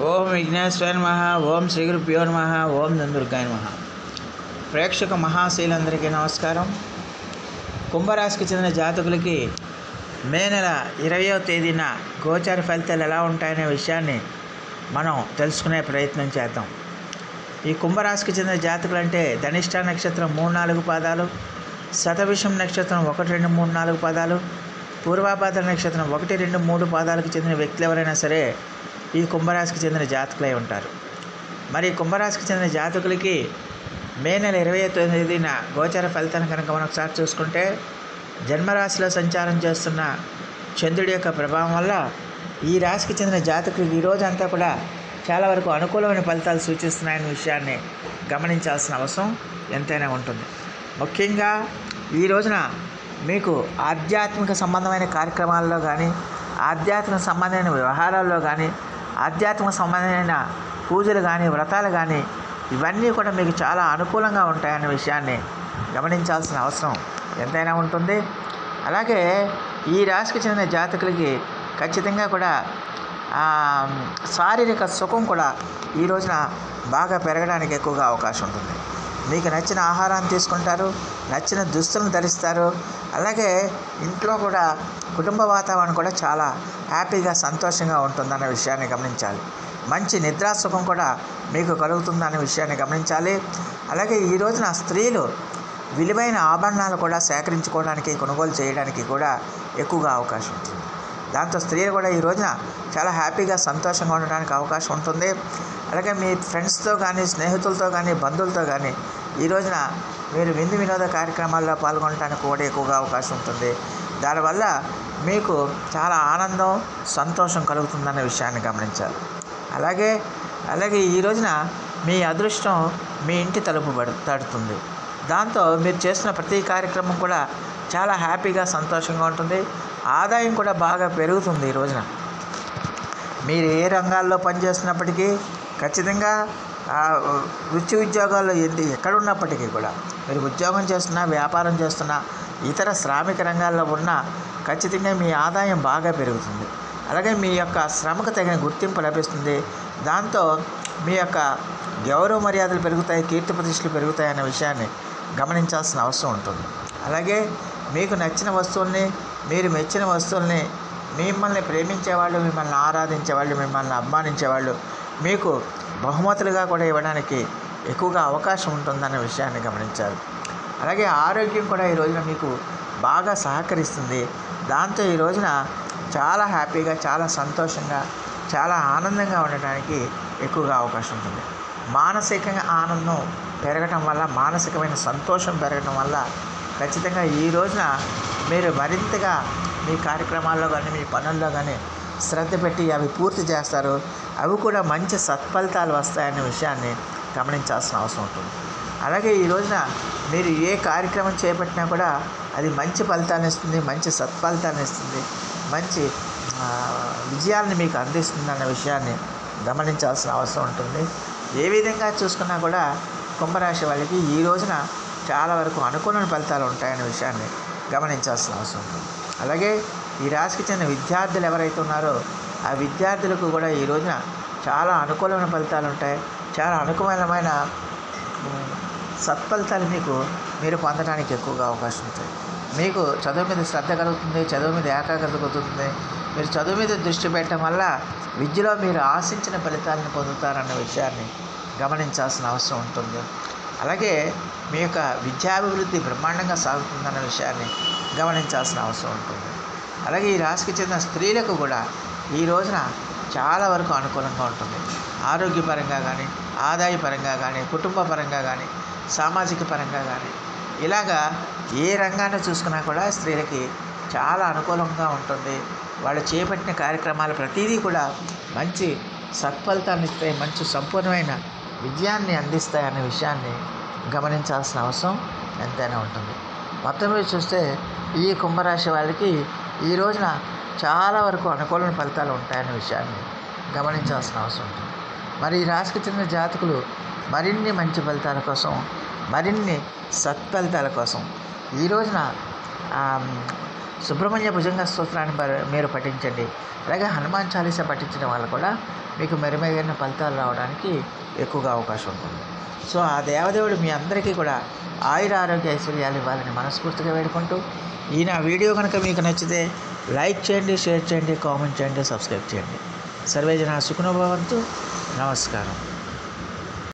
ఓం విఘ్నేశ్వర నమః. ఓం శ్రీ గురుభ్యో నమః. ఓం దుర్గాయ నమః. ప్రేక్షక మహాశీలందరికీ నమస్కారం. కుంభరాశికి చెందిన జాతకులకి మే నెల 20వ తేదీన గోచార ఫలితాలు ఎలా ఉంటాయనే విషయాన్ని మనం తెలుసుకునే ప్రయత్నం చేద్దాం. ఈ కుంభరాశికి చెందిన జాతకులు అంటే ధనిష్ట నక్షత్రం 3-4 పాదాలు, శతభిషం నక్షత్రం 1, 2, 3, 4 పాదాలు, పూర్వాభాద్ర నక్షత్రం 1, 2, 3 పాదాలకు చెందిన వ్యక్తులు ఎవరైనా సరే ఈ కుంభరాశికి చెందిన జాతకులై ఉంటారు. మరి కుంభరాశికి చెందిన జాతకులకి మే నెల 20వ తేదీన గోచార ఫలితాన్ని కనుక మనం ఒకసారి చూసుకుంటే, జన్మరాశిలో సంచారం చేస్తున్న చంద్రుడి యొక్క ప్రభావం వల్ల ఈ రాశికి చెందిన జాతకులకి ఈ రోజు అంతా కూడా చాలా వరకు అనుకూలమైన ఫలితాలు సూచిస్తున్నాయనే విషయాన్ని గమనించాల్సిన అవసరం ఎంతైనా ఉంటుంది. ముఖ్యంగా ఈ రోజున మీకు ఆధ్యాత్మిక సంబంధమైన కార్యక్రమాల్లో కానీ, ఆధ్యాత్మిక సంబంధమైన వ్యవహారాల్లో కానీ, ఆధ్యాత్మిక సంబంధమైన పూజలు కానీ, వ్రతాలు కానీ ఇవన్నీ కూడా మీకు చాలా అనుకూలంగా ఉంటాయన్న విషయాన్ని గమనించాల్సిన అవసరం ఎంతైనా ఉంటుంది. అలాగే ఈ రాశికి చెందిన జాతకులకి ఖచ్చితంగా కూడా శారీరక సుఖం కూడా ఈ రోజున బాగా పెరగడానికి ఎక్కువగా అవకాశం ఉంటుంది. మీకు నచ్చిన ఆహారాన్ని తీసుకుంటారు, నచ్చిన దుస్తులను ధరిస్తారు. అలాగే ఇంట్లో కూడా కుటుంబ వాతావరణం కూడా చాలా హ్యాపీగా సంతోషంగా ఉంటుందన్న విషయాన్ని గమనించాలి. మంచి నిద్రాసుఖం కూడా మీకు కలుగుతుందన్న విషయాన్ని గమనించాలి. అలాగే ఈ రోజున స్త్రీలు విలువైన ఆభరణాలు కూడా సేకరించుకోవడానికి, కొనుగోలు చేయడానికి కూడా ఎక్కువగా అవకాశం ఉంటుంది. దాంతో స్త్రీలు కూడా ఈ రోజున చాలా హ్యాపీగా సంతోషంగా ఉండడానికి అవకాశం ఉంటుంది. అలాగే మీ ఫ్రెండ్స్తో కానీ, స్నేహితులతో కానీ, బంధువులతో కానీ ఈ రోజున మీరు విందు వినోద కార్యక్రమాల్లో పాల్గొనడానికి కూడా ఎక్కువగా అవకాశం ఉంటుంది. దానివల్ల మీకు చాలా ఆనందం, సంతోషం కలుగుతుందన్న విషయాన్ని గమనించాలి. అలాగే ఈ రోజున మీ అదృష్టం మీ ఇంటి తలుపు తడుతుంది. దాంతో మీరు చేస్తున్న ప్రతి కార్యక్రమం కూడా చాలా హ్యాపీగా సంతోషంగా ఉంటుంది. ఆదాయం కూడా బాగా పెరుగుతుంది. ఈ రోజున మీరు ఏ రంగాల్లో పనిచేస్తున్నప్పటికీ, ఖచ్చితంగా వృత్తి ఉద్యోగాల్లో ఎక్కడున్నప్పటికీ కూడా, మీరు ఉద్యోగం చేస్తున్నా, వ్యాపారం చేస్తున్నా, ఇతర శ్రామిక రంగాల్లో ఉన్నా ఖచ్చితంగా మీ ఆదాయం బాగా పెరుగుతుంది. అలాగే మీ యొక్క శ్రమకు తగిన గుర్తింపు లభిస్తుంది. దాంతో మీ యొక్క గౌరవ మర్యాదలు పెరుగుతాయి, కీర్తి ప్రతిష్టలు పెరుగుతాయి అనే విషయాన్ని గమనించాల్సిన అవసరం ఉంటుంది. అలాగే మీకు నచ్చిన వస్తువుల్ని, మీరు మెచ్చిన వస్తువుల్ని, మిమ్మల్ని ప్రేమించేవాళ్ళు, మిమ్మల్ని ఆరాధించేవాళ్ళు, మిమ్మల్ని అభిమానించేవాళ్ళు మీకు బహుమతులుగా కూడా ఇవ్వడానికి ఎక్కువగా అవకాశం ఉంటుందన్న విషయాన్ని గమనించాలి. అలాగే ఆరోగ్యం కూడా ఈ రోజున మీకు బాగా సహకరిస్తుంది. దాంతో ఈ రోజున చాలా హ్యాపీగా, చాలా సంతోషంగా, చాలా ఆనందంగా ఉండడానికి ఎక్కువగా అవకాశం ఉంటుంది. మానసికంగా ఆనందం పెరగటం వల్ల, మానసికమైన సంతోషం పెరగటం వల్ల ఖచ్చితంగా ఈ రోజున మీరు మరింతగా మీ కార్యక్రమాల్లో కానీ, మీ పనుల్లో కానీ శ్రద్ధ పెట్టి అవి పూర్తి చేస్తారు. అవి కూడా మంచి సత్ఫలితాలు వస్తాయనే విషయాన్ని గమనించాల్సిన అవసరం ఉంటుంది. అలాగే ఈ రోజున మీరు ఏ కార్యక్రమం చేపట్టినా కూడా అది మంచి ఫలితాన్ని ఇస్తుంది, మంచి సత్ఫలితాన్ని ఇస్తుంది, మంచి విజయాలను మీకు అందిస్తుంది అన్న విషయాన్ని గమనించాల్సిన అవసరం ఉంటుంది. ఏ విధంగా చూసుకున్నా కూడా కుంభరాశి వాళ్ళకి ఈ రోజున చాలా వరకు అనుకూలమైన ఫలితాలు ఉంటాయనే విషయాన్ని గమనించాల్సిన అవసరం ఉంటుంది. అలాగే ఈ రాశికి చెందిన విద్యార్థులు ఎవరైతే ఉన్నారో ఆ విద్యార్థులకు కూడా ఈ రోజున చాలా అనుకూలమైన ఫలితాలు ఉంటాయి. చాలా అనుకూలమైన సత్ఫలితాలు మీరు పొందడానికి ఎక్కువగా అవకాశం ఉంటుంది. మీకు చదువు మీద శ్రద్ధ కలుగుతుంది, చదువు మీద ఏకాగ్రత కలుగుతుంది. మీరు చదువు మీద దృష్టి పెట్టడం వల్ల విద్యలో మీరు ఆశించిన ఫలితాలను పొందుతారన్న విషయాన్ని గమనించాల్సిన అవసరం ఉంటుంది. అలాగే మీ యొక్క విద్యాభివృద్ధి బ్రహ్మాండంగా సాగుతుందన్న విషయాన్ని గమనించాల్సిన అవసరం ఉంటుంది. అలాగే ఈ రాశికి చెందిన స్త్రీలకు కూడా ఈ రోజున చాలా వరకు అనుకూలంగా ఉంటుంది. ఆరోగ్యపరంగా కానీ, ఆదాయపరంగా కానీ, కుటుంబ పరంగా కానీ, సామాజిక పరంగా కానీ, ఇలాగా ఏ రంగాన్ని చూసుకున్నా కూడా స్త్రీలకి చాలా అనుకూలంగా ఉంటుంది. వాళ్ళు చేపట్టిన కార్యక్రమాలు ప్రతిదీ కూడా మంచి సత్ఫలితాన్ని ఇస్తాయి, మంచి సంపూర్ణమైన విజయాన్ని అందిస్తాయి అనే విషయాన్ని గమనించాల్సిన అవసరం ఎంతైనా ఉంటుంది. మొత్తం మీద చూస్తే ఈ కుంభరాశి వాళ్ళకి ఈ రోజున చాలా వరకు అనుకూలమైన ఫలితాలు ఉంటాయనే విషయాన్ని గమనించాల్సిన అవసరం ఉంటుంది. మరి ఈ రాశికి చెందిన జాతకులు మరిన్ని మంచి ఫలితాల కోసం, మరిన్ని సత్ఫలితాల కోసం ఈ రోజున సుబ్రహ్మణ్య భుజంగ స్తోత్రాన్ని మీరు పఠించండి. అలాగే హనుమాన్ చాలీసా పఠించడం వల్ల కూడా మీకు మెరుగైన ఫలితాలు రావడానికి ఎక్కువగా అవకాశం ఉంటుంది. సో ఆ దేవదేవుడు మీ అందరికీ కూడా ఆయుర ఆరోగ్య ఐశ్వర్యాలు ఇవ్వాలని మనస్ఫూర్తిగా వేడుకుంటూ, ఈ నా వీడియో కనుక మీకు నచ్చితే లైక్ చేయండి, షేర్ చేయండి, కామెంట్ చేయండి, సబ్స్క్రైబ్ చేయండి. సర్వే జన సుఖినో భవంతు. నమస్కారం.